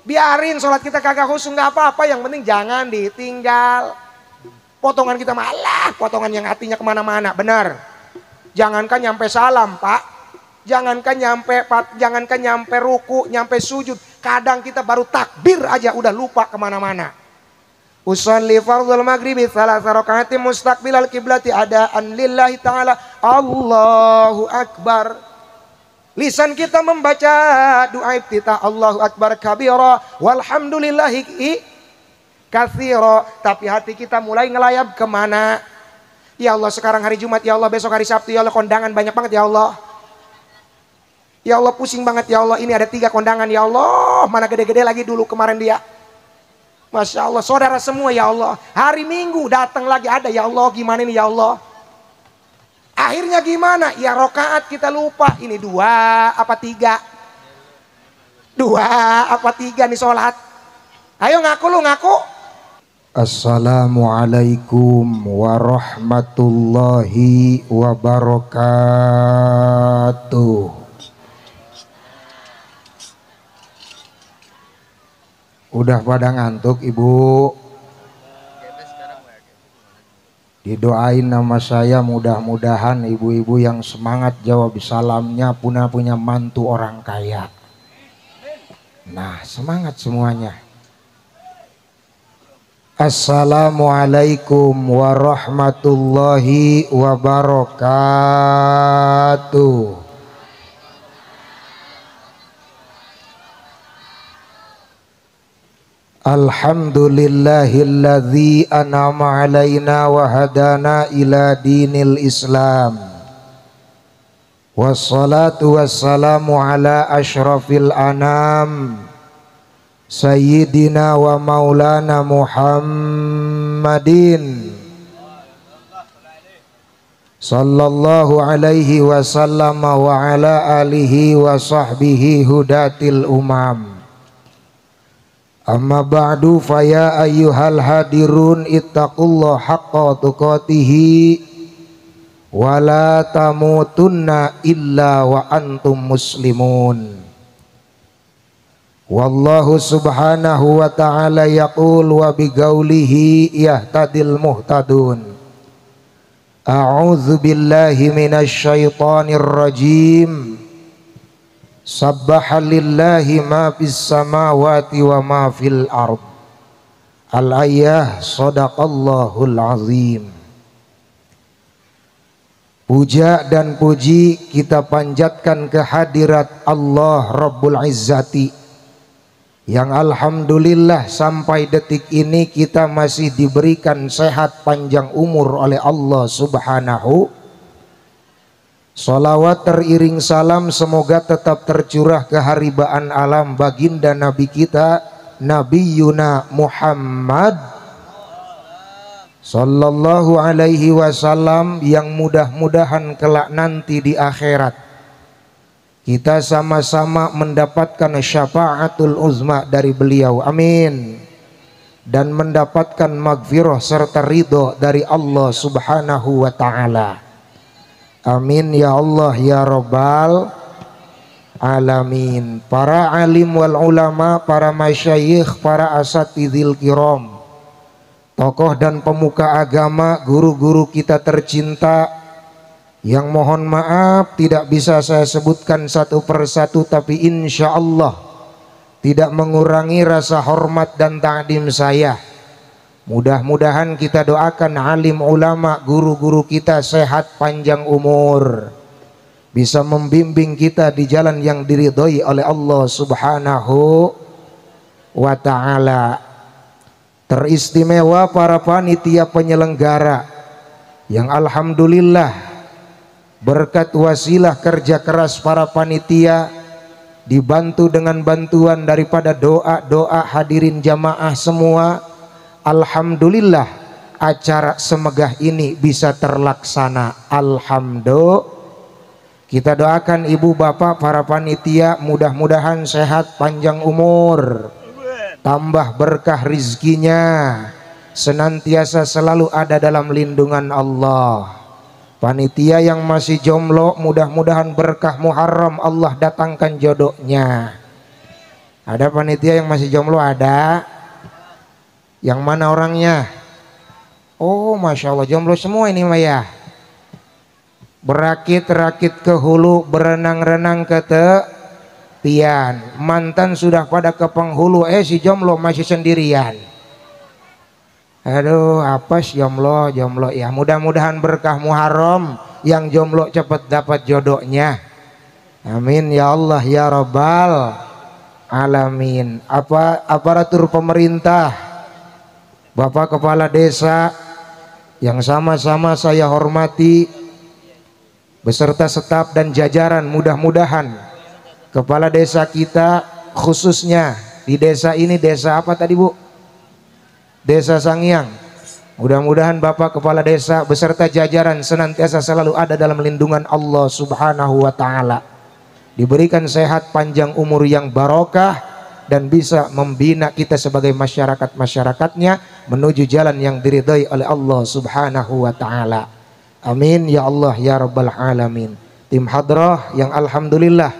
Biarin sholat kita kagak khusyuk nggak apa-apa, yang penting jangan ditinggal. Potongan kita malah potongan yang hatinya kemana-mana, benar. Jangankan nyampe salam Pak, jangankan nyampe ruku, nyampe sujud, kadang kita baru takbir aja udah lupa kemana-mana. Usolli fardhul maghribi thalatha raka'atin mustaqbilal qiblati adaan lillahi ta'ala, Allahu Akbar. Lisan kita membaca doa iftitah Allahu Akbar kabira walhamdulillahi katsira, tapi hati kita mulai ngelayap kemana? Ya Allah, sekarang hari Jumat, ya Allah besok hari Sabtu, ya Allah kondangan banyak banget ya Allah. Ya Allah pusing banget ya Allah, ini ada 3 kondangan ya Allah, mana gede-gede lagi dulu kemarin dia. Masya Allah, saudara semua ya Allah, hari Minggu datang lagi ada ya Allah, gimana ini ya Allah. Akhirnya gimana? Ya rokaat kita lupa, ini 2 apa 3? 2 apa 3 nih sholat. Ayo ngaku lu, ngaku. Assalamualaikum warahmatullahi wabarakatuh. Udah pada ngantuk Ibu? Didoain nama saya, mudah-mudahan ibu-ibu yang semangat jawab salamnya punya mantu orang kaya. Nah, semangat semuanya. Assalamualaikum warahmatullahi wabarakatuh. Alhamdulillahilladzi an'ama alaina wa hadana ila dinil Islam. Wassalatu wassalamu ala asyrafil anam Sayyidina wa maulana Muhammadin sallallahu alaihi wasallam wa ala alihi wa sahbihi hudatil umam. Amma ba'du, faya ayyuhal hadirun ittaqullah haqqa tuqatihi wa la tamutunna illa wa antum muslimun. Wallahu subhanahu wa ta'ala yaqul wa biqaulihi yahtadil muhtadun. A'udzu billahi minasy syaithanir rajim. Sabbaha lillahi ma fis samawati wa ma fil ard. Al-ayah, sadaqallahul azim. Puja dan puji kita panjatkan kehadirat Allah Rabbul Izzati, yang alhamdulillah sampai detik ini kita masih diberikan sehat panjang umur oleh Allah subhanahu. Salawat teriring salam semoga tetap tercurah keharibaan alam baginda Nabi kita Nabi Yuna Muhammad sallallahu alaihi wasallam, yang mudah-mudahan kelak nanti di akhirat kita sama-sama mendapatkan syafaatul uzma dari beliau, amin, dan mendapatkan magfirah serta ridho dari Allah subhanahu wa ta'ala, amin ya Allah ya rabbal alamin. Para alim wal ulama, para masyayikh, para asatidil kiram, tokoh dan pemuka agama, guru-guru kita tercinta, yang mohon maaf tidak bisa saya sebutkan satu persatu, tapi insya Allah tidak mengurangi rasa hormat dan ta'zim saya. Mudah-mudahan kita doakan alim ulama, guru-guru kita sehat panjang umur, bisa membimbing kita di jalan yang diridhoi oleh Allah subhanahu wa ta'ala. Teristimewa para panitia penyelenggara yang alhamdulillah berkat wasilah kerja keras para panitia, dibantu dengan bantuan daripada doa-doa hadirin jamaah semua, alhamdulillah acara semegah ini bisa terlaksana. Alhamdulillah. Kita doakan ibu bapak para panitia mudah-mudahan sehat panjang umur, tambah berkah rizkinya, senantiasa selalu ada dalam lindungan Allah. Panitia yang masih jomblo mudah-mudahan berkah Muharram Allah datangkan jodohnya. Ada panitia yang masih jomblo? Ada. Yang mana orangnya? Oh, Masya Allah, jomblo semua ini mah ya. Berakit-rakit ke hulu, berenang-renang ke tepian. Mantan sudah pada ke penghulu, si jomblo masih sendirian. Aduh, apes jomblo ya. Mudah-mudahan berkah Muharram yang jomblo cepat dapat jodohnya. Amin ya Allah ya Rabbal alamin. Aparatur pemerintah, Bapak Kepala Desa yang sama-sama saya hormati, beserta staf dan jajaran, mudah-mudahan kepala desa kita khususnya di desa ini, desa apa tadi Bu? Desa Sangiang. Mudah-mudahan Bapak Kepala Desa beserta jajaran senantiasa selalu ada dalam lindungan Allah Subhanahu wa Ta'ala, diberikan sehat panjang umur yang barokah dan bisa membina kita sebagai masyarakatnya menuju jalan yang diridhai oleh Allah Subhanahu wa Ta'ala. Amin ya Allah ya Rabbal alamin. Tim hadrah yang alhamdulillah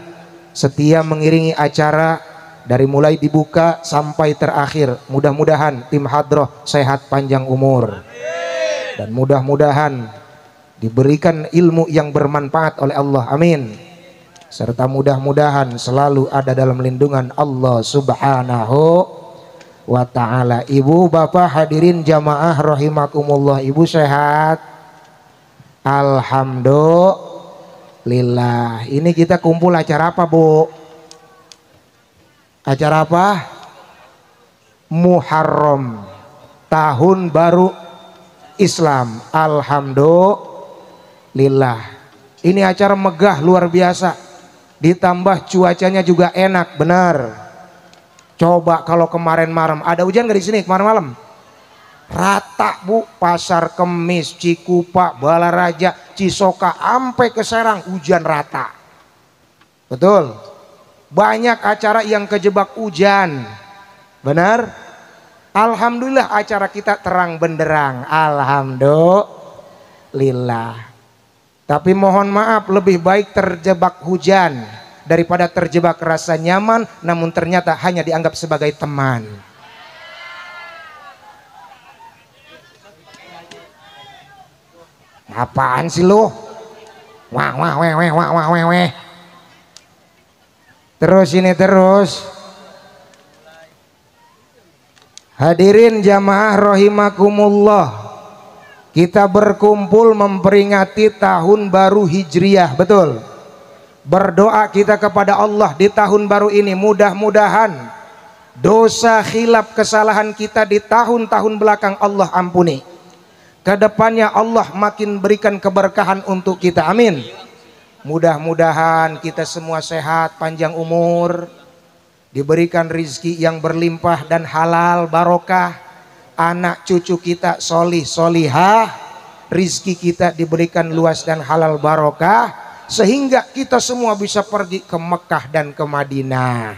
setia mengiringi acara dari mulai dibuka sampai terakhir. Mudah-mudahan tim hadrah sehat panjang umur dan mudah-mudahan diberikan ilmu yang bermanfaat oleh Allah. Amin. Serta mudah-mudahan selalu ada dalam lindungan Allah Subhanahu wa Ta'ala. Ibu bapak hadirin jamaah rahimakumullah, ibu sehat? Alhamdulillah. Ini kita kumpul acara apa Bu? Acara apa? Muharram, tahun baru Islam. Alhamdulillah. Ini acara megah luar biasa. Ditambah cuacanya juga enak, benar. Coba kalau kemarin malam, ada hujan nggak di sini kemarin malam? Rata Bu, Pasar Kemis, Cikupa, Balaraja, Cisoka, sampai ke Serang hujan rata. Betul. Banyak acara yang kejebak hujan, benar. Alhamdulillah acara kita terang benderang, alhamdulillah. Tapi mohon maaf, lebih baik terjebak hujan daripada terjebak rasa nyaman namun ternyata hanya dianggap sebagai teman. Apaan sih lu? Wah. Terus ini terus. Hadirin jamaah rahimakumullah, kita berkumpul memperingati tahun baru Hijriah, betul. Berdoa kita kepada Allah di tahun baru ini, mudah-mudahan dosa khilaf kesalahan kita di tahun-tahun belakang Allah ampuni. Kedepannya Allah makin berikan keberkahan untuk kita, amin. Mudah-mudahan kita semua sehat, panjang umur, diberikan rizki yang berlimpah dan halal barokah, anak cucu kita solih solihah, rizki kita diberikan luas dan halal barokah, sehingga kita semua bisa pergi ke Mekah dan ke Madinah.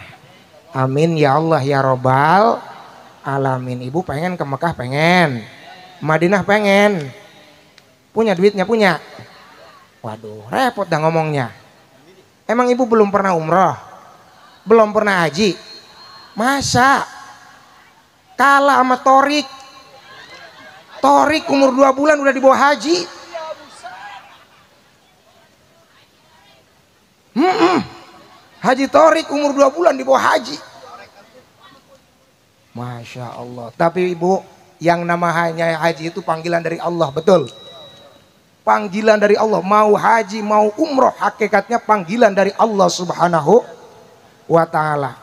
Amin ya Allah ya Rabbal alamin. Ibu pengen ke Mekah? Pengen. Madinah pengen. Punya duitnya? Punya. Waduh, repot dah ngomongnya. Emang ibu belum pernah umroh? Belum pernah haji? Masa? Kalah sama Torik. Torik umur 2 bulan udah dibawa haji. Haji Torik umur 2 bulan dibawa haji. Masya Allah. Tapi ibu, yang namanya haji itu panggilan dari Allah, betul. Panggilan dari Allah, mau haji mau umroh hakikatnya panggilan dari Allah Subhanahu wa Ta'ala.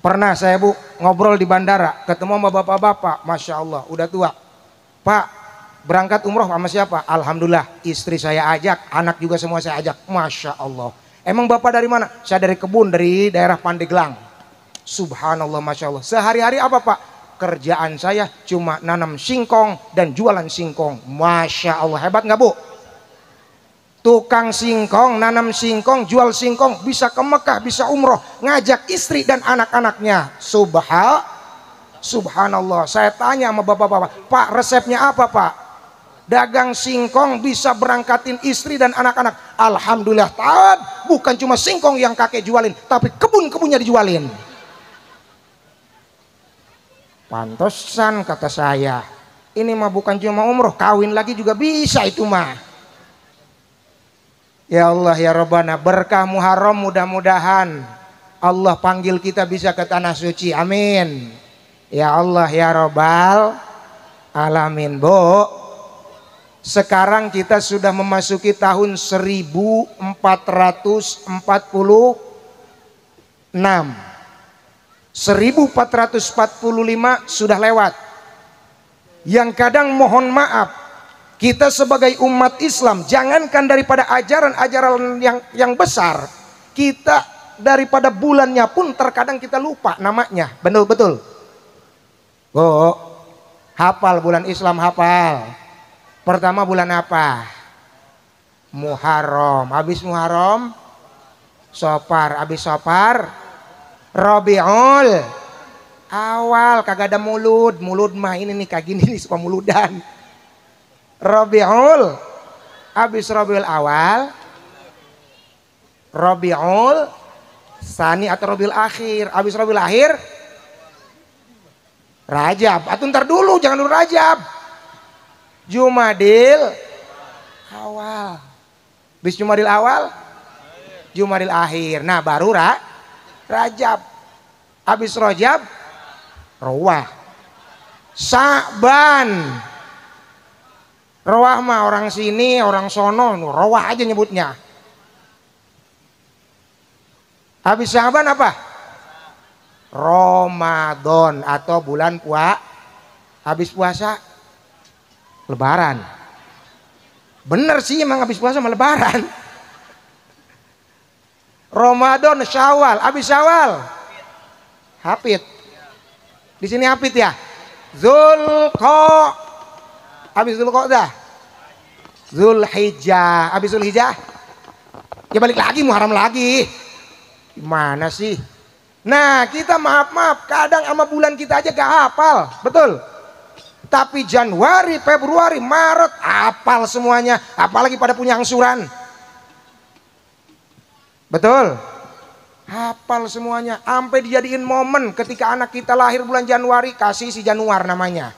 Pernah saya Bu ngobrol di bandara, ketemu sama bapak-bapak, Masya Allah udah tua. Pak, berangkat umroh sama siapa? Alhamdulillah istri saya ajak, anak juga semua saya ajak. Masya Allah. Emang bapak dari mana? Saya dari kebun, dari daerah Pandeglang. Subhanallah, Masya Allah. Sehari-hari apa Pak? Kerjaan saya cuma nanam singkong dan jualan singkong. Masya Allah, hebat nggak Bu? Tukang singkong, nanam singkong, jual singkong, bisa ke Mekah, bisa umroh, ngajak istri dan anak-anaknya. Subhanallah. Saya tanya sama bapak-bapak, Pak resepnya apa Pak? Dagang singkong bisa berangkatin istri dan anak-anak. Alhamdulillah, bukan cuma singkong yang kakek jualin, tapi kebun-kebunnya dijualin. Pantesan kata saya, ini mah bukan cuma umroh, kawin lagi juga bisa itu mah. Ya Allah ya Rabbana, berkah Muharram mudah-mudahan Allah panggil kita bisa ke tanah suci, amin. Ya Allah ya Rabbal alamin. Bu, sekarang kita sudah memasuki tahun 1446. 1445 sudah lewat. Yang kadang mohon maaf, kita sebagai umat Islam, jangankan daripada ajaran-ajaran yang besar, kita daripada bulannya pun terkadang kita lupa namanya. Betul-betul. Bu, hafal bulan Islam, hafal. Pertama bulan apa? Muharram. Habis Muharram, Safar. Habis Safar, Rabiul Awal. Kagak ada mulud. Mulud mah ini nih kayak gini nih, suka muludan. Rabiul, habis Rabiul Awal, Rabiul Tsani atau Rabiul Akhir. Habis Rabiul Akhir, Rajab. Atau ntar dulu, jangan dulu Rajab. Jumadil Awal. Habis Jumadil Awal, Jumadil Akhir. Nah baru Rajab. Habis Rajab, Rawah. Sa'ban. Rawah mah orang sini, orang sono, rawah aja nyebutnya. Habis Sa'ban apa? Ramadan atau bulan puasa. Habis puasa, Lebaran. Bener sih emang habis puasa sama Lebaran. Ramadan, Syawal. Habis Syawal, Hafid. Di sini Hafid ya. Habis Zulqa'dah, Zulhijjah. Habis Zulhijjah, ya balik lagi Muharram lagi. Gimana sih? Nah kita maaf kadang sama bulan kita aja gak hafal, betul. Tapi Januari, Februari, Maret hafal semuanya. Apalagi pada punya angsuran, betul. Hafal semuanya. Sampai dijadiin momen ketika anak kita lahir bulan Januari, kasih si Januar namanya.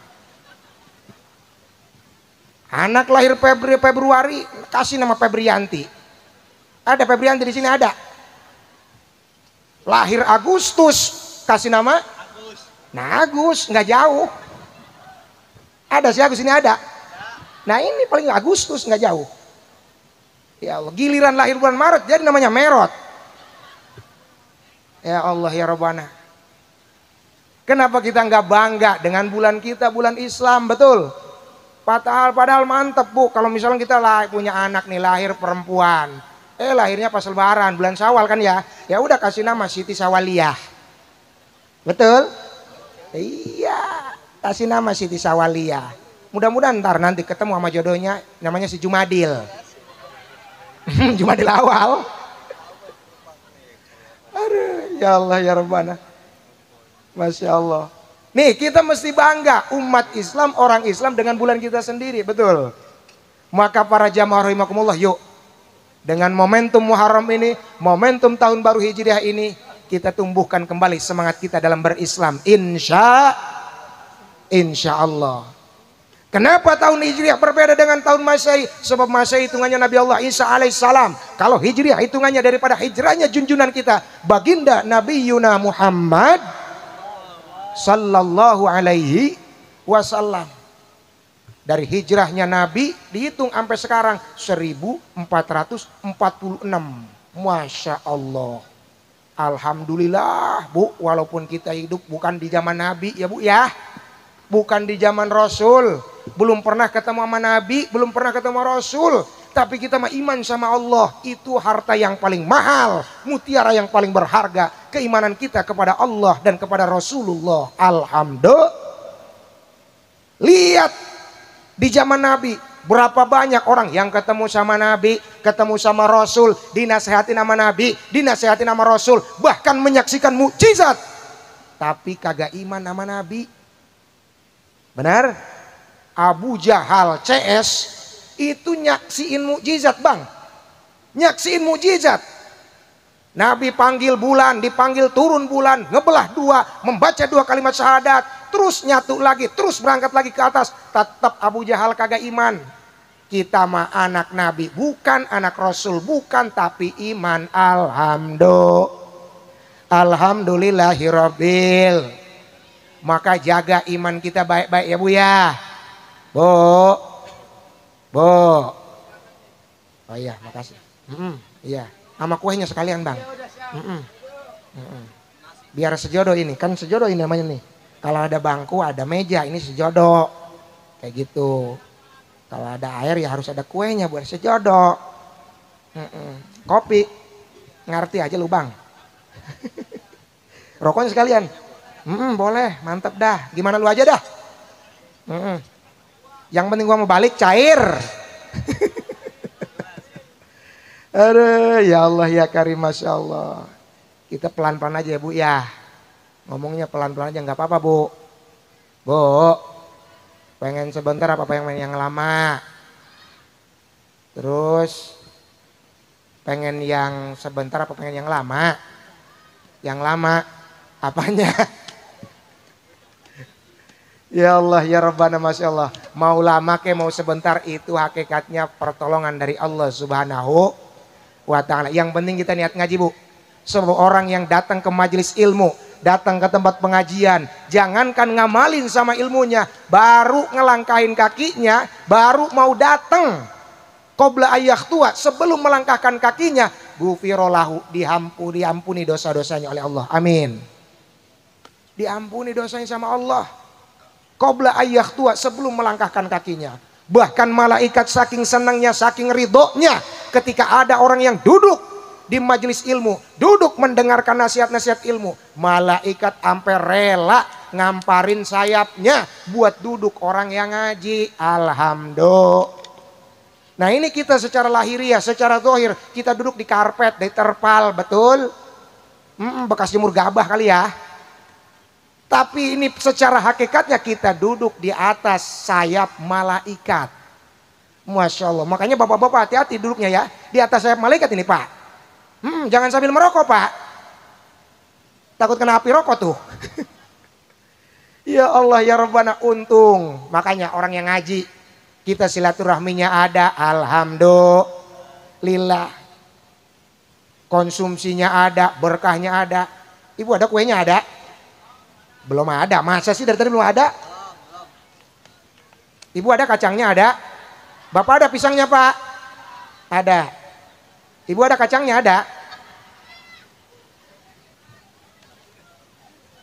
Anak lahir Februari, kasih nama Febrianti. Ada Febrianti di sini ada. Lahir Agustus, kasih nama Agus. Nah Agus nggak jauh. Ada si Agus ini ada. Nah ini paling Agustus nggak jauh. Ya Allah, giliran lahir bulan Maret jadi namanya Merot. Ya Allah ya Rabbana. Kenapa kita nggak bangga dengan bulan kita, bulan Islam, betul? Padahal mantep Bu, kalau misalnya kita punya anak nih lahir perempuan, lahirnya pas Lebaran, bulan Syawal kan ya, ya udah kasih nama Siti Sawaliyah, betul? Iya, kasih nama Siti Sawaliyah. Mudah-mudahan ntar nanti ketemu sama jodohnya, namanya si Jumadil, Jumadil Awal. Aduh, ya Allah ya Rabbana, Masya Allah. Nih kita mesti bangga umat Islam, orang Islam dengan bulan kita sendiri, betul. Maka para jamaah rahimakumullah, yuk dengan momentum Muharram ini, momentum tahun baru Hijriah ini, kita tumbuhkan kembali semangat kita dalam berislam. Insya Allah. Kenapa tahun Hijriah berbeda dengan tahun Masehi? Sebab Masehi hitungannya Nabi Allah Isa alaihissalam. Kalau Hijriah hitungannya daripada hijrahnya junjungan kita, baginda Nabi Yuna Muhammad sallallahu alaihi wasallam. Dari hijrahnya Nabi dihitung sampai sekarang 1446. Masya Allah. Alhamdulillah Bu, walaupun kita hidup bukan di zaman Nabi ya Bu ya, bukan di zaman Rasul, belum pernah ketemu sama Nabi, belum pernah ketemu Rasul, tapi kita mah iman sama Allah. Itu harta yang paling mahal, mutiara yang paling berharga, keimanan kita kepada Allah dan kepada Rasulullah. Alhamdulillah. Lihat di zaman Nabi, berapa banyak orang yang ketemu sama Nabi, ketemu sama Rasul, dinasehatin sama Nabi, dinasehatin sama Rasul, bahkan menyaksikan mukjizat, tapi kagak iman sama Nabi. Benar? Abu Jahal CS itu nyaksiin mukjizat Bang, nyaksiin mukjizat. Nabi panggil bulan, dipanggil turun bulan, ngebelah dua, membaca dua kalimat syahadat, terus nyatu lagi, terus berangkat lagi ke atas. Tetap Abu Jahal kagak iman. Kita mah anak Nabi, bukan anak Rasul, bukan, tapi iman. Alhamdulillahirabbil. Maka jaga iman kita baik-baik ya Bu ya. Bu. Oh iya, makasih. Iya, sama kuenya sekalian Bang. Biar sejodoh ini, kan sejodoh ini namanya nih. Kalau ada bangku, ada meja, ini sejodoh. Kayak gitu. Kalau ada air ya harus ada kuenya buat sejodoh. Kopi, ngerti aja lu Bang. Rokoknya sekalian. Boleh, mantep dah. Gimana lu aja dah. Yang penting gua mau balik cair. Aduh, ya Allah ya Karim, Masya Allah. Kita pelan-pelan aja ya Bu ya. Ngomongnya pelan-pelan aja, nggak apa-apa Bu. Pengen sebentar apa pengen yang lama? Terus pengen yang sebentar apa pengen yang lama? Yang lama apanya? Ya Allah ya Rabbana, Masya Allah. Mau lama ke mau sebentar, itu hakikatnya pertolongan dari Allah Subhanahu wa ta'ala. Yang penting kita niat ngaji Bu. Sebuah orang yang datang ke majelis ilmu, datang ke tempat pengajian, jangankan ngamalin sama ilmunya, baru ngelangkahin kakinya, baru mau datang qabla ayyah tua, sebelum melangkahkan kakinya, gufirolahu, diampuni dosa-dosanya oleh Allah. Amin. Diampuni dosanya sama Allah. Qabla ayyah tua, sebelum melangkahkan kakinya. Bahkan malaikat saking senangnya, saking ridhonya, ketika ada orang yang duduk di majelis ilmu, duduk mendengarkan nasihat-nasihat ilmu, malaikat sampai rela ngamparin sayapnya buat duduk orang yang ngaji. Alhamdulillah. Nah ini kita secara lahiriah, secara zahir, kita duduk di karpet, di terpal, betul? Bekas jemur gabah kali ya. Tapi ini secara hakikatnya kita duduk di atas sayap malaikat. Masya Allah. Makanya bapak-bapak hati-hati duduknya ya. Di atas sayap malaikat ini Pak. Jangan sambil merokok Pak. Takut kena api rokok tuh. Ya Allah ya Rabbana, untung. Makanya orang yang ngaji, kita silaturahminya ada. Alhamdulillah. Konsumsinya ada, berkahnya ada. Ibu ada kuenya ada? Belum ada. Masa sih dari tadi belum ada? Ibu ada kacangnya ada? Bapak ada pisangnya Pak? Ada. Ibu ada kacangnya ada?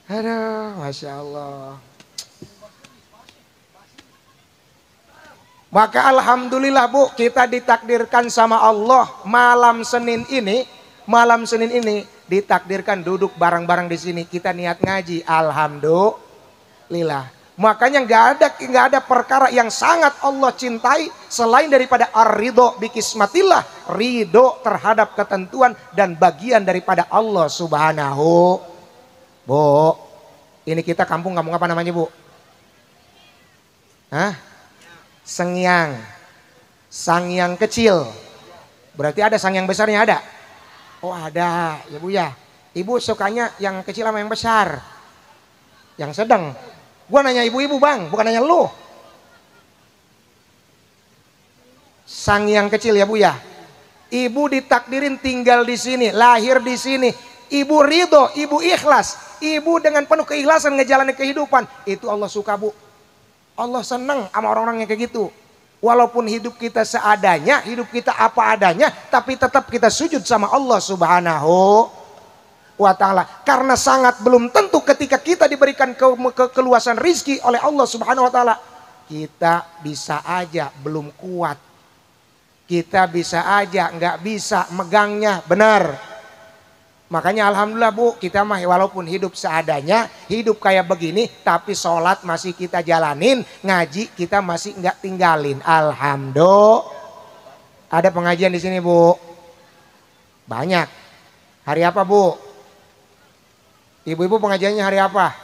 Aduh, Masya Allah. Maka alhamdulillah Bu, kita ditakdirkan sama Allah malam Senin ini ditakdirkan duduk bareng-bareng di sini, kita niat ngaji. Alhamdulillah. Makanya nggak ada perkara yang sangat Allah cintai selain daripada ar-ridho bikismatillah, ridho terhadap ketentuan dan bagian daripada Allah Subhanahu. Bu, ini kita kampung apa namanya Bu? Sangyang kecil. Berarti ada sangyang besarnya ada? Oh ada ya Bu ya. Ibu sukanya yang kecil sama yang besar? Yang sedang? Gua nanya ibu-ibu Bang, bukan nanya lu. Sangyang kecil ya Bu ya. Ibu ditakdirin tinggal di sini, lahir di sini. Ibu ridho, ibu ikhlas. Ibu dengan penuh keikhlasan ngejalanin kehidupan. Itu Allah suka Bu. Allah senang sama orang-orang yang kayak gitu. Walaupun hidup kita seadanya, hidup kita apa adanya, tapi tetap kita sujud sama Allah Subhanahu wa ta'ala. Karena sangat belum tentu ketika kita diberikan keluasan rizki oleh Allah Subhanahu wa ta'ala, kita bisa aja belum kuat. Kita bisa aja nggak bisa megangnya benar. Makanya alhamdulillah Bu, kita mah walaupun hidup seadanya, hidup kayak begini, tapi sholat masih kita jalanin, ngaji kita masih nggak tinggalin. Alhamdulillah. Ada pengajian di sini Bu? Banyak. Hari apa Bu? Ibu-ibu pengajiannya hari apa?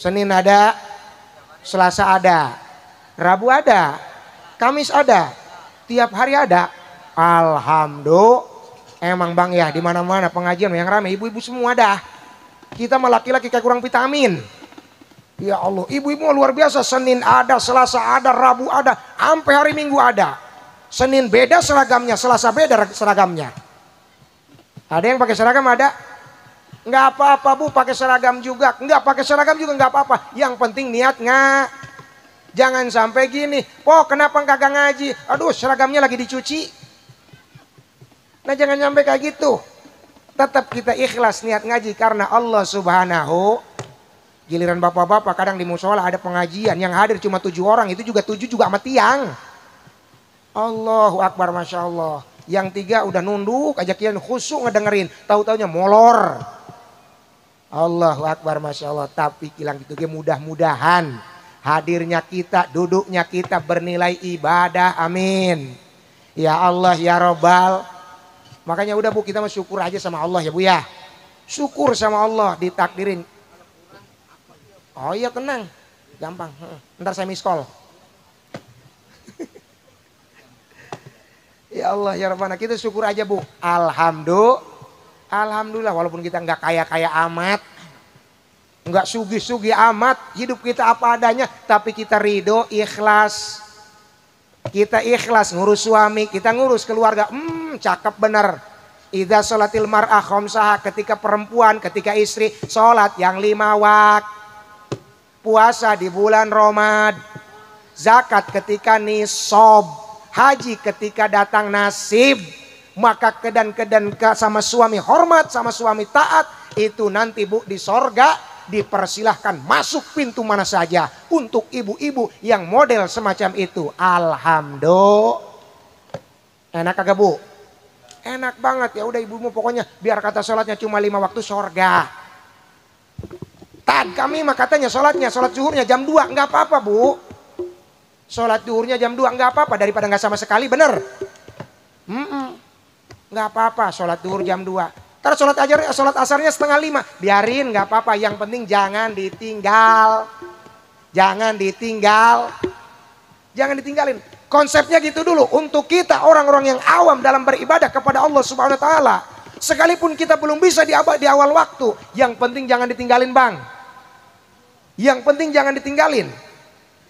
Senin ada, Selasa ada, Rabu ada, Kamis ada, tiap hari ada. Alhamdulillah. Emang Bang ya, di mana-mana pengajian yang ramai ibu-ibu semua dah. Kita mah laki-laki kayak kurang vitamin. Ya Allah, ibu-ibu luar biasa. Senin ada, Selasa ada, Rabu ada, sampai hari Minggu ada. Senin beda seragamnya, Selasa beda seragamnya. Ada yang pakai seragam ada? Nggak apa-apa bu, pakai seragam juga. Nggak pakai seragam juga nggak apa-apa. Yang penting niat nggak. Jangan sampai gini, oh kenapa kagak ngaji? Aduh seragamnya lagi dicuci. Nah jangan sampai kayak gitu. Tetap kita ikhlas niat ngaji karena Allah Subhanahu. Giliran bapak-bapak kadang di musola ada pengajian yang hadir cuma 7 orang, itu juga 7 juga sama tiang. Allahu Akbar, Masya Allah. Yang 3 udah nunduk aja kian khusyuk ngedengerin, tahu-taunya molor. Allahu Akbar, Masya Allah. Tapi kilang gitu mudah-mudahan hadirnya kita, duduknya kita bernilai ibadah, amin. Ya Allah ya Rabbal. Makanya udah bu, kita syukur aja sama Allah ya bu ya. Syukur sama Allah ditakdirin. Oh iya tenang, gampang. Ntar saya miss call. Ya Allah ya Rabbana, kita syukur aja bu. Alhamdulillah walaupun kita nggak kaya-kaya amat, nggak sugi-sugi amat, hidup kita apa adanya, tapi kita ridho, ikhlas. Kita ikhlas ngurus suami, kita ngurus keluarga. Cakep bener. Idza sholatil mar'ah khamsaha, ketika perempuan, ketika istri sholat yang 5 waktu. Puasa di bulan Ramadan, zakat ketika nisab, haji ketika datang nasib, maka kedan sama suami hormat, sama suami taat, itu nanti bu di sorga dipersilahkan masuk pintu mana saja untuk ibu-ibu yang model semacam itu. Alhamdulillah. Enak kagak bu? Enak banget. Ya udah ibumu pokoknya biar kata sholatnya cuma 5 waktu sorga. Kami mah katanya sholat zuhurnya jam 2, nggak apa-apa bu. Sholat zuhurnya jam 2 nggak apa-apa daripada nggak sama sekali, bener? Nggak apa-apa sholat zuhur jam 2. Ntar sholat asarnya 4:30, biarin nggak apa-apa. Yang penting jangan ditinggal, jangan ditinggalin. Konsepnya gitu dulu untuk kita orang-orang yang awam dalam beribadah kepada Allah Subhanahu Wa Taala. Sekalipun kita belum bisa di awal waktu, yang penting jangan ditinggalin bang. Yang penting jangan ditinggalin.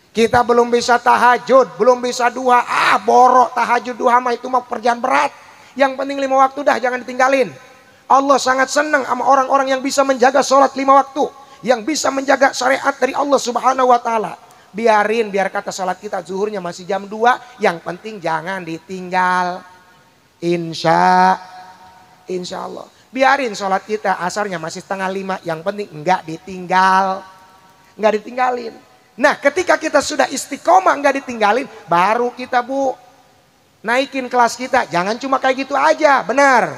Kita belum bisa tahajud, belum bisa duha. Borok tahajud duha mah itu mah kerjaan berat. Yang penting 5 waktu dah jangan ditinggalin. Allah sangat senang sama orang-orang yang bisa menjaga sholat 5 waktu. Yang bisa menjaga syariat dari Allah Subhanahu Wa Taala. Biar kata sholat kita zuhurnya masih jam 2. Yang penting jangan ditinggal. Insya Allah. Biarin sholat kita asarnya masih 4:30. Yang penting enggak ditinggalin. Nah ketika kita sudah istiqomah enggak ditinggalin, baru kita bu naikin kelas kita. Jangan cuma kayak gitu aja, benar.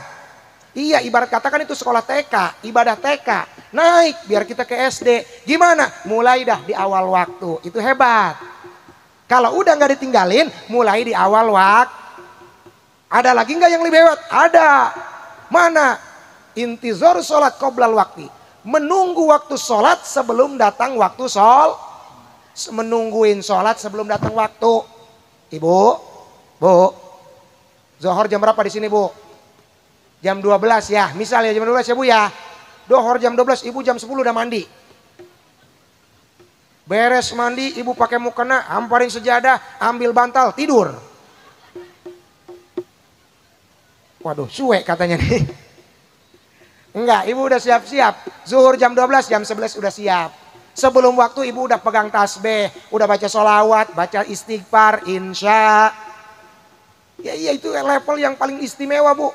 Iya ibarat katakan itu sekolah TK, ibadah TK. Naik biar kita ke SD. Gimana? Mulai dah di awal waktu, itu hebat. Kalau udah enggak ditinggalin, mulai di awal waktu. Ada lagi enggak yang lebih hebat? Ada. Mana? Intizar sholat qoblal waktu. Menunggu waktu sholat sebelum datang waktu menungguin sholat sebelum datang waktu. Ibu, bu, zuhur jam berapa di sini bu? Jam 12 ya, misalnya jam 12 ya bu ya. Zuhur jam 12, ibu jam 10 udah mandi. Beres mandi, ibu pakai mukena, hamparin sejadah, ambil bantal, tidur. Waduh, suwe katanya nih. Enggak, ibu udah siap-siap. Zuhur jam 12, jam 11 udah siap. Sebelum waktu ibu udah pegang tasbih, udah baca sholawat, baca istighfar, insya. Ya iya itu level yang paling istimewa bu.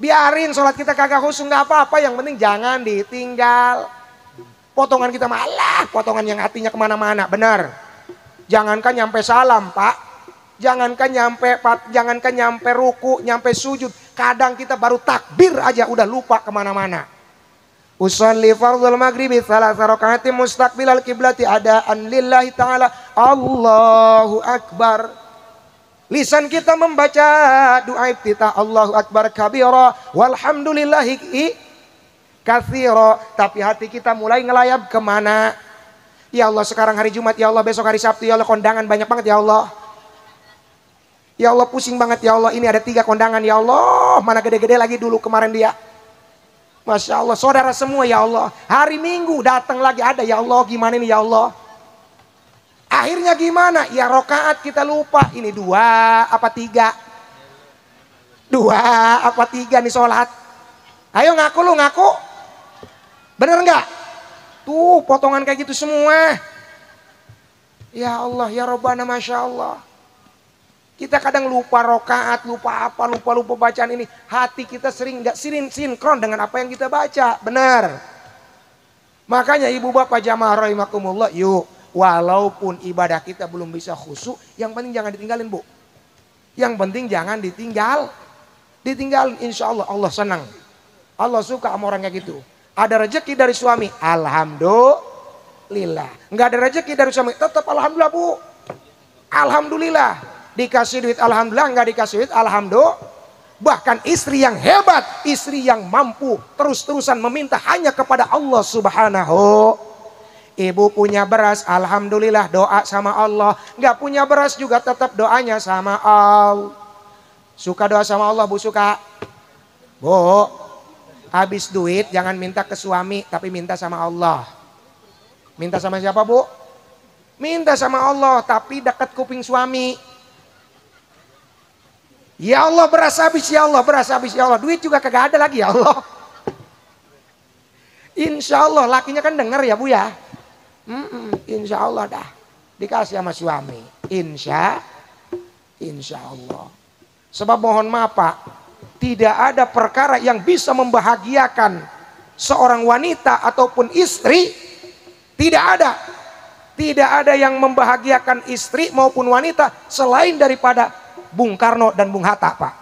Biarin sholat kita kagak khusyuk nggak apa-apa, yang penting jangan ditinggal. Potongan kita malah, potongan yang hatinya kemana-mana, benar. Jangankan nyampe salam pak, jangankan nyampe ruku, nyampe sujud. Kadang kita baru takbir aja udah lupa kemana-mana. Usolli fardhul maghribi 3 raka'atin mustaqbilal kiblati adaan lillahi ta'ala. Allahu Akbar. Lisan kita membaca doa iftitah Allahu Akbar kabira walhamdulillahi katsira. Tapi hati kita mulai ngelayap kemana? Ya Allah sekarang hari Jumat, ya Allah besok hari Sabtu, ya Allah kondangan banyak banget ya Allah. Ya Allah pusing banget ya Allah, ini ada 3 kondangan ya Allah, mana gede-gede lagi dulu kemarin dia. Masya Allah, saudara semua ya Allah. Hari Minggu datang lagi ada, ya Allah gimana ini ya Allah. Akhirnya gimana? Ya rokaat kita lupa. Ini 2 apa 3? 2 apa 3 nih sholat. Ayo ngaku lu, ngaku. Bener nggak? Tuh potongan kayak gitu semua. Ya Allah, ya Rabbana, Masya Allah. Kita kadang lupa rokaat, lupa apa, lupa bacaan ini. Hati kita sering nggak sinkron dengan apa yang kita baca. Benar. Makanya ibu bapak jamaah rahimakumullah, yuk. Walaupun ibadah kita belum bisa khusyuk, yang penting jangan ditinggalin, Bu. Yang penting jangan ditinggalin. Insya Allah, Allah senang. Allah suka sama orang kayak gitu. Ada rezeki dari suami, alhamdulillah. Nggak ada rezeki dari suami, tetap alhamdulillah, Bu. Alhamdulillah. Dikasih duit alhamdulillah, nggak dikasih duit alhamdulillah. Bahkan istri yang hebat, istri yang mampu terus-terusan meminta hanya kepada Allah Subhanahu. Ibu punya beras, alhamdulillah, doa sama Allah. Nggak punya beras juga tetap doanya sama Allah. Suka doa sama Allah, Bu? Suka? Bu, habis duit jangan minta ke suami, tapi minta sama Allah. Minta sama siapa, Bu? Minta sama Allah, tapi dekat kuping suami. Ya Allah, beras habis, ya Allah, beras habis, ya Allah. Duit juga kagak ada lagi, ya Allah. Insya Allah lakinya kan denger ya, Bu ya. Insya Allah dah dikasih sama suami. Insya Allah. Sebab mohon maaf Pak, tidak ada perkara yang bisa membahagiakan seorang wanita ataupun istri. Tidak ada. Tidak ada yang membahagiakan istri maupun wanita selain daripada Bung Karno dan Bung Hatta, Pak.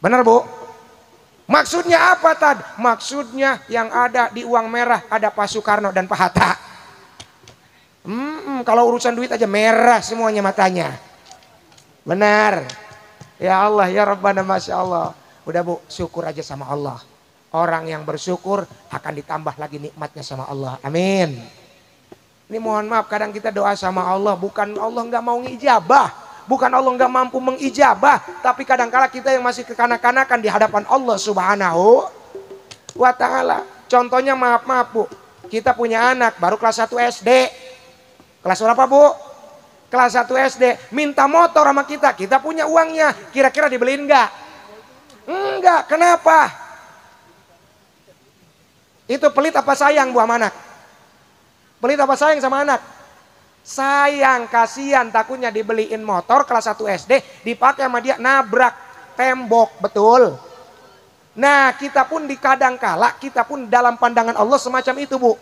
Benar, Bu? Maksudnya apa, Tad? Maksudnya yang ada di uang merah ada Pak Soekarno dan Pak Hatta. Kalau urusan duit aja merah semuanya matanya. Benar. Ya Allah, ya Rabbana, Masya Allah. Udah, Bu, syukur aja sama Allah. Orang yang bersyukur akan ditambah lagi nikmatnya sama Allah. Amin. Ini mohon maaf, kadang kita doa sama Allah, bukan Allah nggak mau ngijabah. Bukan Allah nggak mampu mengijabah, tapi kadangkala kita yang masih kekanak-kanakan di hadapan Allah Subhanahu wa Ta'ala. Contohnya, maaf Bu, kita punya anak baru kelas 1 SD. Kelas berapa, Bu? Kelas 1 SD, minta motor sama kita punya uangnya, kira-kira dibeliin nggak? Enggak, kenapa? Itu pelit apa sayang, Bu, sama anak? Pelit apa sayang sama anak? Sayang, kasihan, takutnya dibeliin motor kelas 1 SD dipakai sama dia nabrak tembok, betul. Nah, kita pun di kadang kala, kita pun dalam pandangan Allah semacam itu, Bu.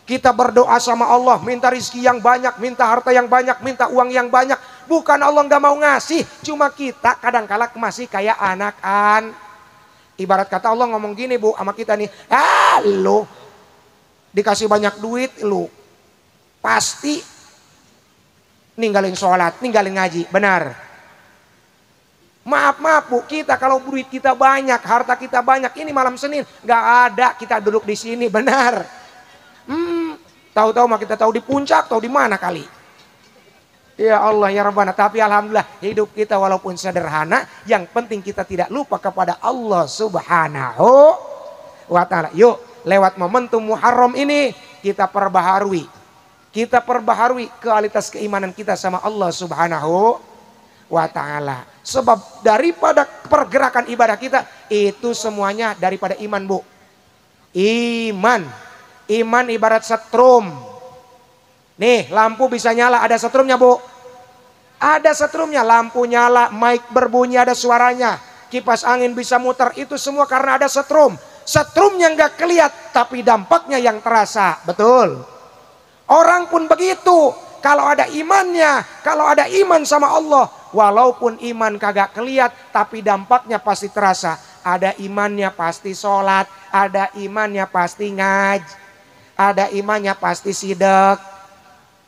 Kita berdoa sama Allah, minta rizki yang banyak, minta harta yang banyak, minta uang yang banyak. Bukan Allah nggak mau ngasih, cuma kita kadang kala masih kayak anakan. Ibarat kata Allah ngomong gini, Bu, sama kita nih, lu dikasih banyak duit, lu pasti ninggalin sholat, ninggalin ngaji. Benar. Maaf Bu, kita kalau duit kita banyak, harta kita banyak, ini malam Senin nggak ada kita duduk di sini. Benar. Tahu-tahu mah kita tahu di puncak, tahu di mana kali. Ya Allah, ya Rabbana. Tapi alhamdulillah hidup kita walaupun sederhana, yang penting kita tidak lupa kepada Allah Subhanahu wa Ta'ala. Yuk, lewat momentum Muharram ini kita perbaharui. Kita perbaharui kualitas keimanan kita sama Allah Subhanahu wa Ta'ala. Sebab daripada pergerakan ibadah kita itu semuanya daripada iman, Bu. Iman ibarat setrum. Nih, lampu bisa nyala, ada setrumnya, Bu. Ada setrumnya, lampu nyala, mic berbunyi, ada suaranya. Kipas angin bisa muter, itu semua karena ada setrum. Setrumnya nggak kelihatan, tapi dampaknya yang terasa. Betul. Orang pun begitu, kalau ada imannya, kalau ada iman sama Allah, walaupun iman kagak keliat, tapi dampaknya pasti terasa. Ada imannya pasti sholat, ada imannya pasti ngaji, ada imannya pasti sidek.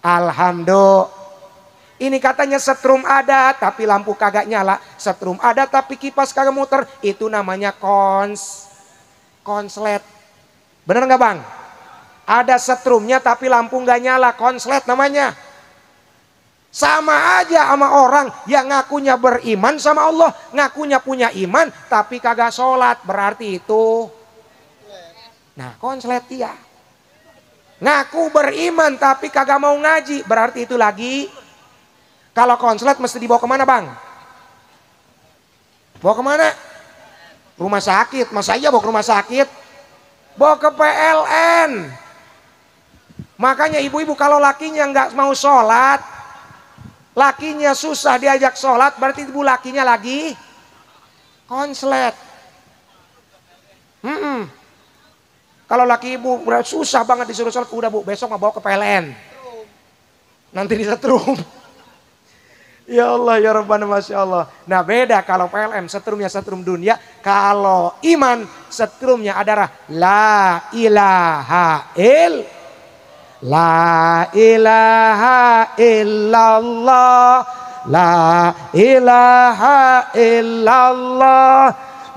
Alhamdulillah. Ini katanya setrum ada, tapi lampu kagak nyala. Setrum ada, tapi kipas kagak muter. Itu namanya konslet. Bener nggak, Bang? Ada setrumnya tapi lampu nggak nyala, konslet namanya. Sama aja sama orang yang ngakunya beriman sama Allah, ngakunya punya iman tapi kagak sholat, berarti itu konslet dia. Ngaku beriman tapi kagak mau ngaji, berarti itu lagi. Kalau konslet mesti dibawa kemana bang? Bawa kemana? Rumah sakit. Masa iya bawa ke rumah sakit? Bawa ke PLN. Makanya ibu-ibu kalau lakinya nggak mau sholat, lakinya susah diajak sholat, berarti ibu lakinya lagi konslet. Kalau laki ibu susah banget disuruh sholat, udah bu besok mau bawa ke PLN. Nanti disetrum. Ya Allah ya Rabbana Masya Allah. Nah beda kalau PLN setrumnya setrum dunia. Kalau iman setrumnya adalah La ilaha illallah. La ilaha illallah.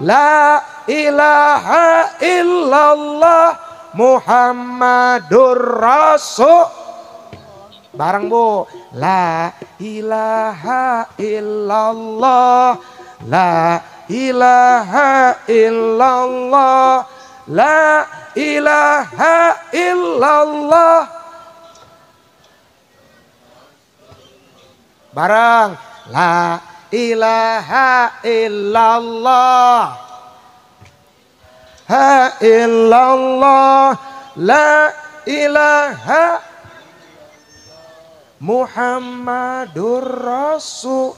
La ilaha illallah. Muhammadur Rasul. Bareng bu, la ilaha illallah, la ilaha illallah, la ilaha illallah. Bareng, la ilaha illallah, ha illallah, la ilaha Muhammadur Rasul.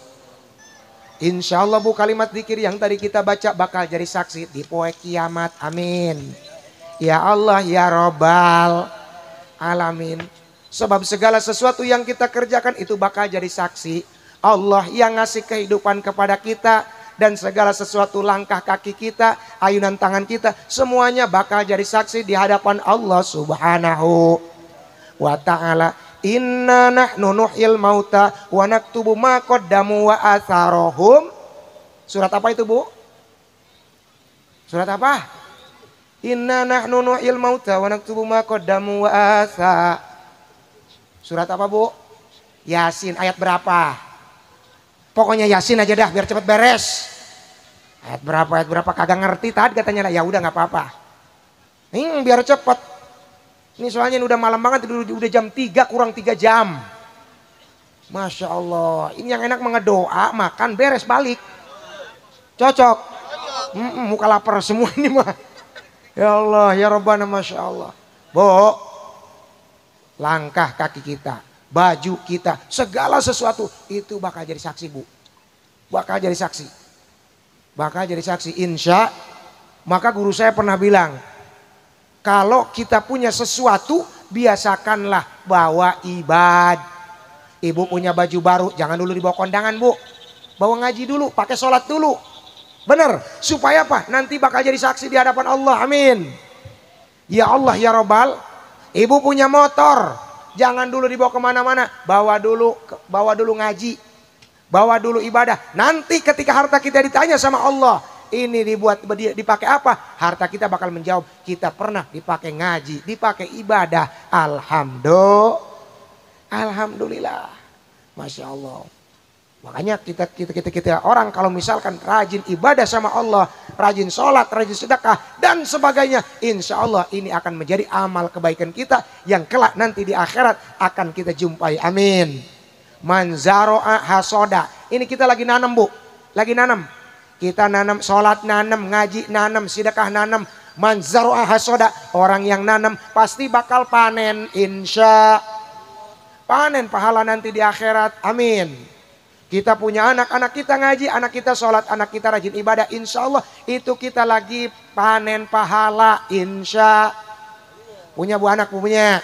Insya Allah bu kalimat zikir yang tadi kita baca bakal jadi saksi di poe kiamat. Amin. Ya Allah ya Rabbal Alamin. Sebab segala sesuatu yang kita kerjakan itu bakal jadi saksi. Allah yang ngasih kehidupan kepada kita. Dan segala sesuatu langkah kaki kita, ayunan tangan kita, semuanya bakal jadi saksi di hadapan Allah Subhanahu wa ta'ala. Inna nahnu nuhyil mauta wa naktubu ma qaddamu wa atharohum. Surat apa itu bu? Surat apa? Inna nahnu nuhyil mauta wa naktubu ma qaddamu wa atha. Surat apa bu? Yasin ayat berapa? Pokoknya Yasin aja dah biar cepet beres. Ayat berapa kagak ngerti tadi katanya. Ya udah nggak apa-apa. Biar cepet. Ini soalnya udah malam banget, udah jam 3 kurang 3 jam. Masya Allah. Ini yang enak mengedoa, makan, beres, balik. Cocok. Muka lapar semua ini mah. Ya Allah, ya Rabbana Masya Allah. Bo, langkah kaki kita, baju kita, segala sesuatu itu bakal jadi saksi bu. Bakal jadi saksi. Bakal jadi saksi insya. Maka guru saya pernah bilang, kalau kita punya sesuatu, biasakanlah bawa ibadah. Ibu punya baju baru, jangan dulu dibawa kondangan bu. Bawa ngaji dulu, pakai sholat dulu. Bener, supaya apa? Nanti bakal jadi saksi di hadapan Allah, amin. Ya Allah, ya Rabbal. Ibu punya motor, jangan dulu dibawa kemana-mana. Bawa dulu ngaji. Bawa dulu ibadah. Nanti ketika harta kita ditanya sama Allah, ini dipakai apa? Harta kita bakal menjawab, kita pernah dipakai ngaji, dipakai ibadah. Alhamdulillah. Masya Allah. Makanya kita orang kalau misalkan rajin ibadah sama Allah, rajin sholat, rajin sedekah dan sebagainya, insya Allah ini akan menjadi amal kebaikan kita yang kelak nanti di akhirat akan kita jumpai. Amin. Manzaro'a hasoda. Ini kita lagi nanam bu, lagi nanam. Kita nanam, sholat nanam, ngaji nanam, sedekah nanam. Manzaro'a hasoda. Orang yang nanam pasti bakal panen. Insya panen pahala nanti di akhirat. Amin. Kita punya anak kita ngaji, anak kita sholat, anak kita rajin ibadah. Insya Allah itu kita lagi panen pahala. Insya. Punya bu anak punya.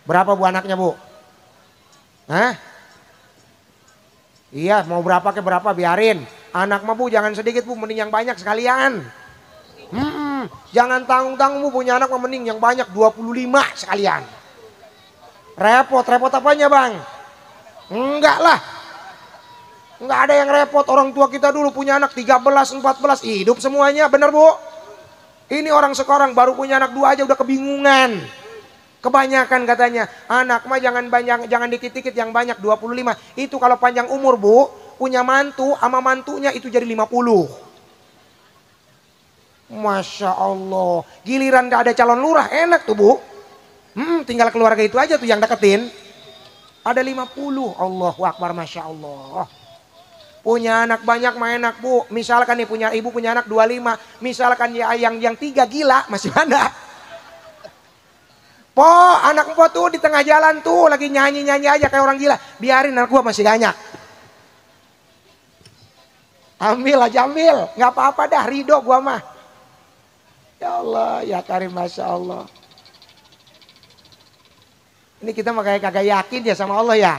Berapa bu anaknya bu? Hah? Iya mau berapa ke berapa biarin. Anak mah bu jangan sedikit bu, mending yang banyak sekalian. Jangan tanggung-tanggung bu, punya anak mah mending yang banyak 25 sekalian. Repot apanya bang? Enggak lah. Enggak ada yang repot, orang tua kita dulu punya anak 13, 14, hidup semuanya, bener bu? Ini orang sekarang baru punya anak 2 aja udah kebingungan. Kebanyakan katanya, anak mah jangan banyak, jangan dikit-dikit, yang banyak 25. Itu kalau panjang umur Bu, punya mantu sama mantunya itu jadi 50. Masya Allah. Giliran gak ada calon lurah enak tuh Bu. Tinggal keluarga itu aja tuh yang deketin. Ada 50. Allahu Akbar, Masya Allah. Punya anak banyak mah enak Bu. Misalkan nih punya ibu punya anak 25. Misalkan ya yang 3 gila masih ada. Po, anak po tuh di tengah jalan tuh lagi nyanyi-nyanyi aja kayak orang gila. Biarin, anak gua masih banyak. Ambil aja, ambil. Gak apa-apa dah, ridho gua mah. Ya Allah, ya Karim, Masya Allah. Ini kita mah kayak kagak yakin ya sama Allah ya.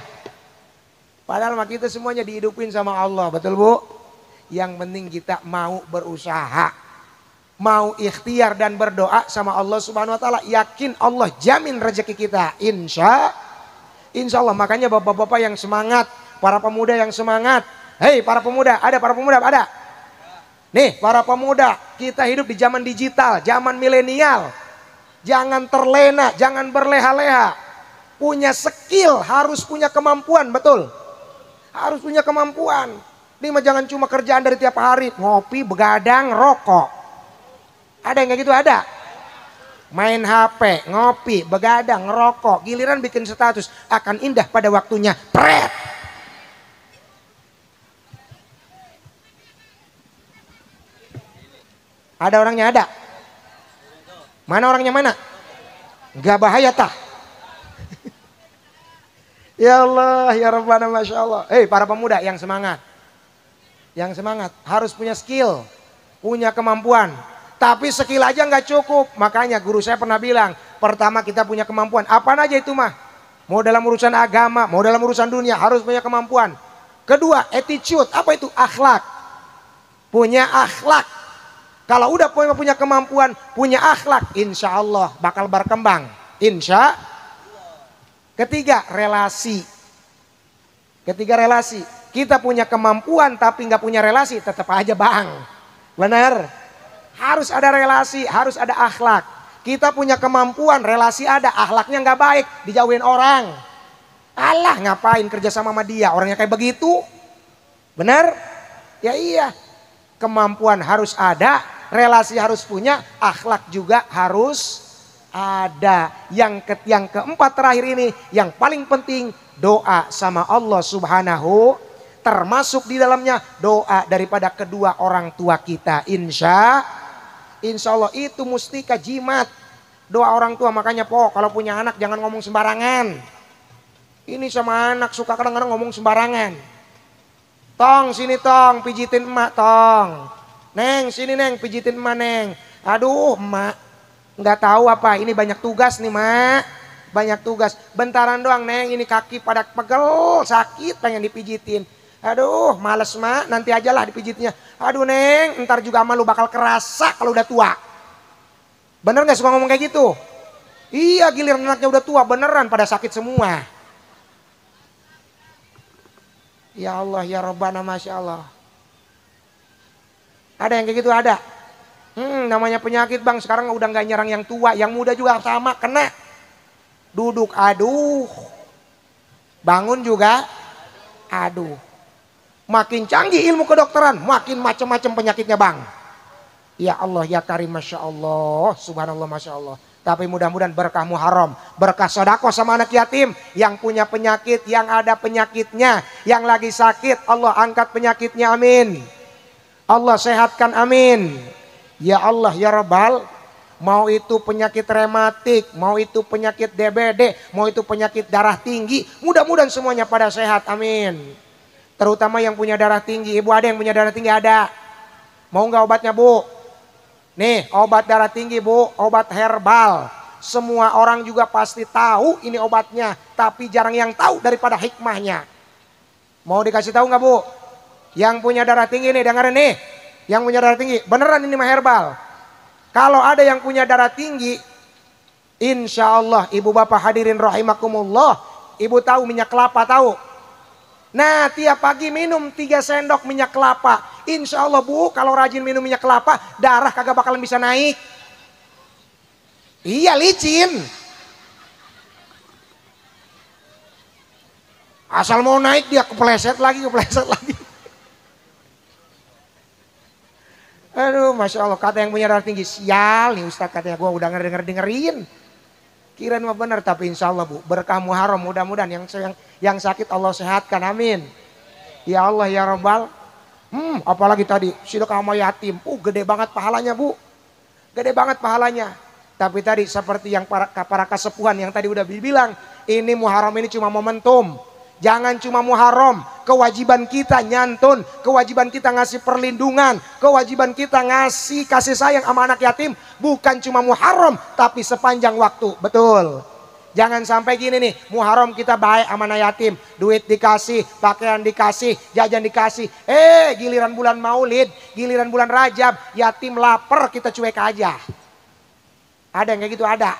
Padahal mah kita semuanya dihidupin sama Allah, betul Bu? Yang penting kita mau berusaha. Mau ikhtiar dan berdoa sama Allah Subhanahu wa taala, yakin Allah jamin rezeki kita. Insya Allah. Makanya bapak-bapak yang semangat, para pemuda yang semangat. Hei para pemuda, ada para pemuda, ada. Nih para pemuda, kita hidup di zaman digital, zaman milenial. Jangan terlena, jangan berleha-leha. Punya skill, harus punya kemampuan, betul? Harus punya kemampuan. Ini mah jangan cuma kerjaan dari tiap hari, ngopi, begadang, rokok. Ada yang kayak gitu, ada. Main HP, ngopi, begadang, ngerokok, giliran bikin status akan indah pada waktunya. Pret. Ada orangnya, ada. Mana orangnya, mana? Gak bahaya tah. Ya Allah, ya Rabbana, Masya Allah. Hei para pemuda yang semangat. Yang semangat harus punya skill, punya kemampuan. Tapi skill aja nggak cukup. Makanya guru saya pernah bilang, pertama kita punya kemampuan. Apaan aja itu mah. Mau dalam urusan agama, mau dalam urusan dunia, harus punya kemampuan. Kedua, attitude. Apa itu? Akhlak. Punya akhlak. Kalau udah punya kemampuan, punya akhlak, insya Allah bakal berkembang. Insya. Ketiga, relasi. Ketiga, relasi. Kita punya kemampuan tapi nggak punya relasi, tetap aja bang. Benar? Harus ada relasi, harus ada akhlak. Kita punya kemampuan, relasi ada, akhlaknya nggak baik, dijauhin orang. Allah, ngapain kerja sama dia, orangnya kayak begitu. Benar? Ya iya. Kemampuan harus ada, relasi harus punya, akhlak juga harus ada. Yang keempat terakhir ini, yang paling penting, doa sama Allah Subhanahu. Termasuk di dalamnya doa daripada kedua orang tua kita. Insya Allah itu mustika jimat. Doa orang tua. Makanya po kalau punya anak jangan ngomong sembarangan. Ini sama anak suka kadang-kadang ngomong sembarangan. Tong sini tong pijitin emak tong. Neng sini neng pijitin emak neng. Aduh emak nggak tahu apa ini banyak tugas nih mak. Banyak tugas. Bentaran doang neng ini kaki pada pegel sakit pengen dipijitin. Aduh males mak nanti aja lah dipijitnya. Aduh neng ntar juga sama lu bakal kerasa kalau udah tua. Bener gak suka ngomong kayak gitu? Iya giliran anaknya udah tua beneran pada sakit semua. Ya Allah ya Rabbana, Masya Allah. Ada yang kayak gitu, ada. Namanya penyakit bang sekarang udah gak nyerang yang tua. Yang muda juga sama kena. Duduk aduh. Bangun juga aduh. Makin canggih ilmu kedokteran, makin macam-macam penyakitnya bang. Ya Allah ya Karim, Masya Allah, Subhanallah, Masya Allah. Tapi mudah-mudahan berkah muharram, berkah sodako sama anak yatim. Yang punya penyakit, yang ada penyakitnya, yang lagi sakit, Allah angkat penyakitnya, amin. Allah sehatkan, amin. Ya Allah ya Rabbal, mau itu penyakit rematik, mau itu penyakit DBD, mau itu penyakit darah tinggi, mudah-mudahan semuanya pada sehat, amin. Terutama yang punya darah tinggi. Ibu ada yang punya darah tinggi? Ada. Mau nggak obatnya bu? Nih obat darah tinggi bu, obat herbal. Semua orang juga pasti tahu ini obatnya, tapi jarang yang tahu daripada hikmahnya. Mau dikasih tahu nggak bu? Yang punya darah tinggi nih, dengerin nih. Yang punya darah tinggi, beneran ini mah herbal. Kalau ada yang punya darah tinggi, insya Allah ibu bapak hadirin rahimakumullah, ibu tahu minyak kelapa, tahu? Nah tiap pagi minum 3 sendok minyak kelapa. Insya Allah bu kalau rajin minum minyak kelapa darah kagak bakalan bisa naik. Iya licin. Asal mau naik dia kepleset lagi, kepleset lagi. Aduh, Masya Allah, kata yang punya darah tinggi, sial nih Ustadz katanya, gue udah dengerin. Kirain mah benar, tapi insya Allah Bu, berkah Muharram, mudah-mudahan yang sakit Allah sehatkan, amin. Ya Allah ya Rabbal. Apalagi tadi, sedekah sama yatim, gede banget pahalanya Bu, gede banget pahalanya. Tapi tadi seperti yang para kasepuhan yang tadi udah bilang, ini Muharram ini cuma momentum. Jangan cuma Muharram, kewajiban kita nyantun, kewajiban kita ngasih perlindungan, kewajiban kita ngasih kasih sayang sama anak yatim. Bukan cuma Muharram, tapi sepanjang waktu, betul. Jangan sampai gini nih, Muharram kita baik sama anak yatim, duit dikasih, pakaian dikasih, jajan dikasih. Giliran bulan Maulid, giliran bulan Rajab, yatim lapar kita cuek aja. Ada yang kayak gitu, ada.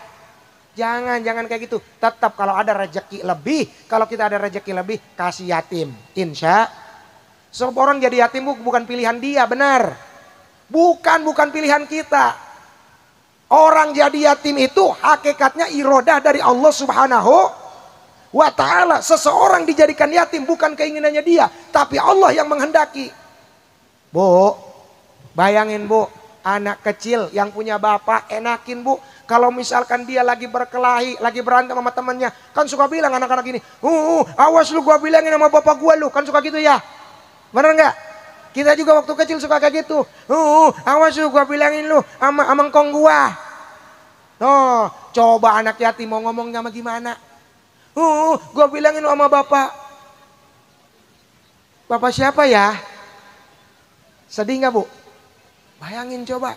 Jangan kayak gitu. Tetap kalau ada rezeki lebih, kalau kita ada rezeki lebih, kasih yatim. Insya. Sebab orang jadi yatim bukan pilihan dia, benar. Bukan pilihan kita. Orang jadi yatim itu hakikatnya irodah dari Allah Subhanahu wa ta'ala. Seseorang dijadikan yatim bukan keinginannya dia, tapi Allah yang menghendaki. Bu, bayangin Bu, anak kecil yang punya bapak, enakin Bu. Kalau misalkan dia lagi berkelahi, lagi berantem sama temannya, kan suka bilang anak-anak ini, awas lu, gua bilangin sama bapak gua lu, kan suka gitu ya. Bener nggak? Kita juga waktu kecil suka kayak gitu. Awas lu, gua bilangin lu sama engkong gua. No, coba anak yatim mau ngomongnya sama gimana? Gua bilangin lu sama bapak. Bapak siapa ya? Sedih nggak Bu? Bayangin coba.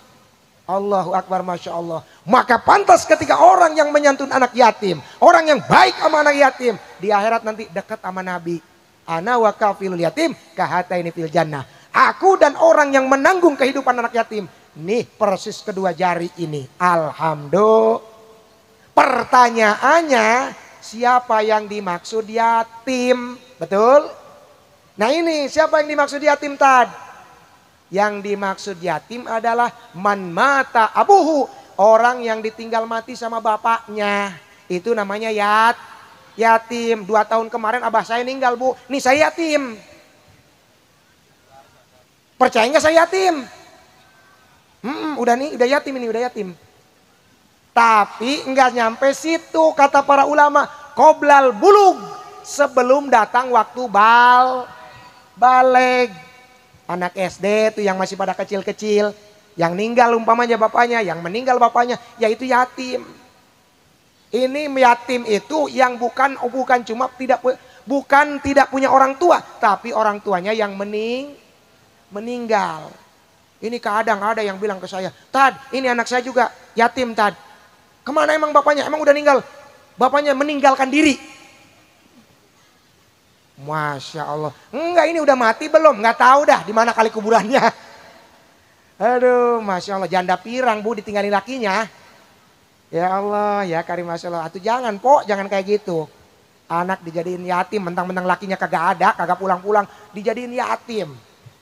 Allahu Akbar, Masya Allah. Maka pantas ketika orang yang menyantun anak yatim, orang yang baik sama anak yatim, di akhirat nanti dekat sama Nabi. Ana wa kafilul yatim kahataini fil jannah. Aku dan orang yang menanggung kehidupan anak yatim, nih persis kedua jari ini. Alhamdulillah. Pertanyaannya, siapa yang dimaksud yatim? Betul? Nah ini, siapa yang dimaksud yatim tadi? Yang dimaksud yatim adalah man mata abuhu, orang yang ditinggal mati sama bapaknya. Itu namanya yatim. 2 tahun kemarin abah saya meninggal Bu, nih saya yatim. Percaya nggak saya yatim? Udah yatim ini, udah yatim. Tapi nggak nyampe situ kata para ulama, qoblal bulug, sebelum datang waktu baleg. Anak SD itu yang masih pada kecil-kecil, yang meninggal umpamanya bapaknya, yang meninggal bapaknya, yaitu yatim. Ini yatim itu yang bukan cuma tidak punya orang tua, tapi orang tuanya yang meninggal. Ini kadang ada yang bilang ke saya, Tad, ini anak saya juga yatim Tad. Kemana emang bapaknya? Emang udah meninggal? Bapaknya meninggalkan diri. Masya Allah. Enggak, ini udah mati belum? Nggak tahu dah di mana kali kuburannya. Aduh, Masya Allah, janda pirang Bu ditinggalin lakinya. Ya Allah, ya Karim, Masya Allah. Atuh jangan jangan kayak gitu. Anak dijadiin yatim, mentang-mentang lakinya kagak ada, kagak pulang-pulang, dijadiin yatim.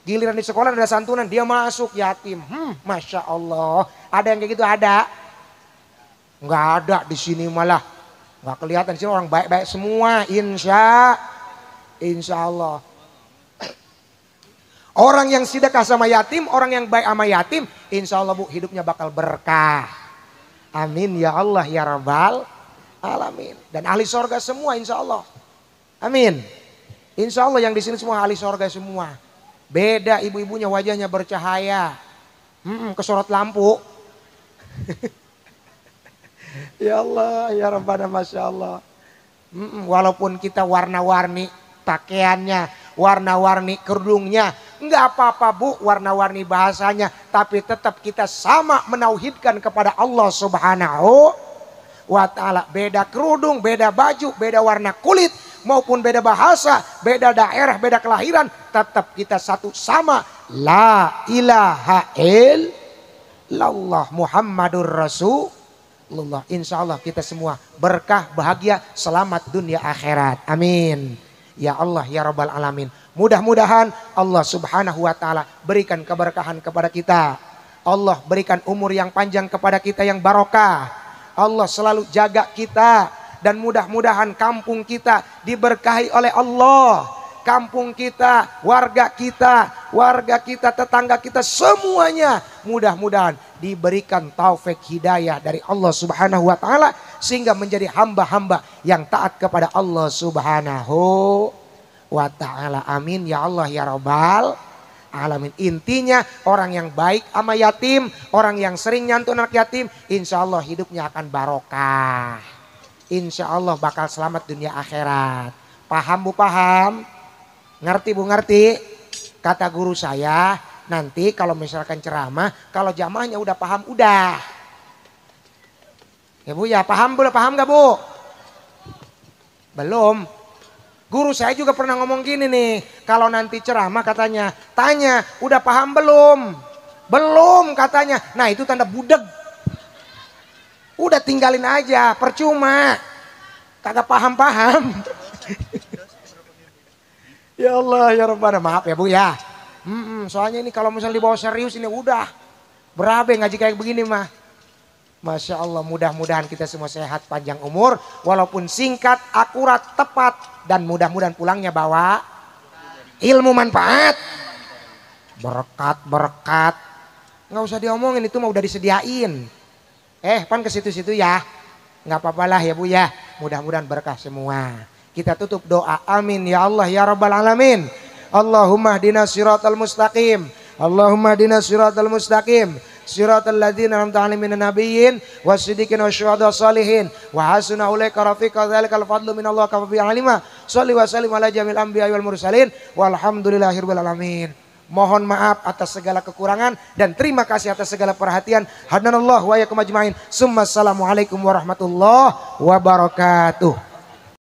Giliran di sekolah ada santunan, dia masuk yatim. Masya Allah. Ada yang kayak gitu, ada? Nggak ada di sini malah. Nggak kelihatan di sini orang baik-baik semua, Insya Allah. Orang yang sedekah sama yatim, orang yang baik sama yatim, insya Allah Bu, hidupnya bakal berkah. Amin ya Allah ya Rabbal alamin. Dan ahli sorga semua insya Allah. Amin. Insya Allah yang di sini semua ahli sorga semua. Beda ibu-ibunya wajahnya bercahaya. Kesorot lampu. Ya Allah ya Rabbana, Masya Allah. Walaupun kita warna-warni pakaiannya, warna-warni kerudungnya, enggak apa-apa Bu, warna-warni bahasanya, tapi tetap kita sama menauhidkan kepada Allah Subhanahu wa ta'ala. Beda kerudung, beda baju, beda warna kulit, maupun beda bahasa, beda daerah, beda kelahiran, tetap kita satu sama. La ilaha illallah Muhammadur Rasulullah. Insya Allah kita semua berkah, bahagia, selamat dunia akhirat. Amin. Ya Allah ya Rabbal alamin. Mudah-mudahan Allah Subhanahu wa ta'ala berikan keberkahan kepada kita. Allah berikan umur yang panjang kepada kita yang barokah. Allah selalu jaga kita. dan mudah-mudahan kampung kita diberkahi oleh Allah. Kampung kita, warga kita, tetangga kita, semuanya mudah-mudahan diberikan taufik hidayah dari Allah Subhanahu wa taala sehingga menjadi hamba-hamba yang taat kepada Allah Subhanahu wa taala. Amin ya Allah ya rabbal alamin. Intinya orang yang baik sama yatim, orang yang sering nyantun anak yatim, insya Allah hidupnya akan barokah. Insya Allah bakal selamat dunia akhirat. Paham bu, paham? Ngerti bu, ngerti? Kata guru saya, nanti kalau misalkan ceramah, kalau jamaahnya udah paham, udah. Ya bu ya, paham bu, paham gak bu? Belum. Guru saya juga pernah ngomong gini nih, kalau nanti ceramah katanya, tanya, udah paham belum? Belum katanya. Nah itu tanda budeg. Udah tinggalin aja, percuma. Kagak paham-paham. Ya Allah ya Rabbana, maaf ya bu ya. Soalnya ini kalau misalnya dibawa serius ini udah berabe ngaji kayak begini mah. Masya Allah, mudah-mudahan kita semua sehat, panjang umur, walaupun singkat, akurat, tepat, dan mudah-mudahan pulangnya bawa ilmu manfaat, berkat. Nggak usah diomongin, itu mah udah disediain. Pan ke situ-situ ya, nggak apa-apa lah ya bu ya. Mudah-mudahan berkah semua. Kita tutup doa, amin ya Allah ya rabbal alamin. Allahumma hdina siratal mustaqim. Allahumma hdina siratal mustaqim. Siratal ladzina an'amta 'alaihim minan nabiyyin wasiddiqin wasyuhada shalihin wa hasuna ulaika rafiqa dzalikal fadlu minallah kafa bi alima. Shalli wa sallim ala jamil anbiya'i wal mursalin walhamdulillahirabbil alamin. Mohon maaf atas segala kekurangan dan terima kasih atas segala perhatian. Hadanallahu wa iyyakum ajmain. Assalamualaikum warahmatullahi wabarakatuh.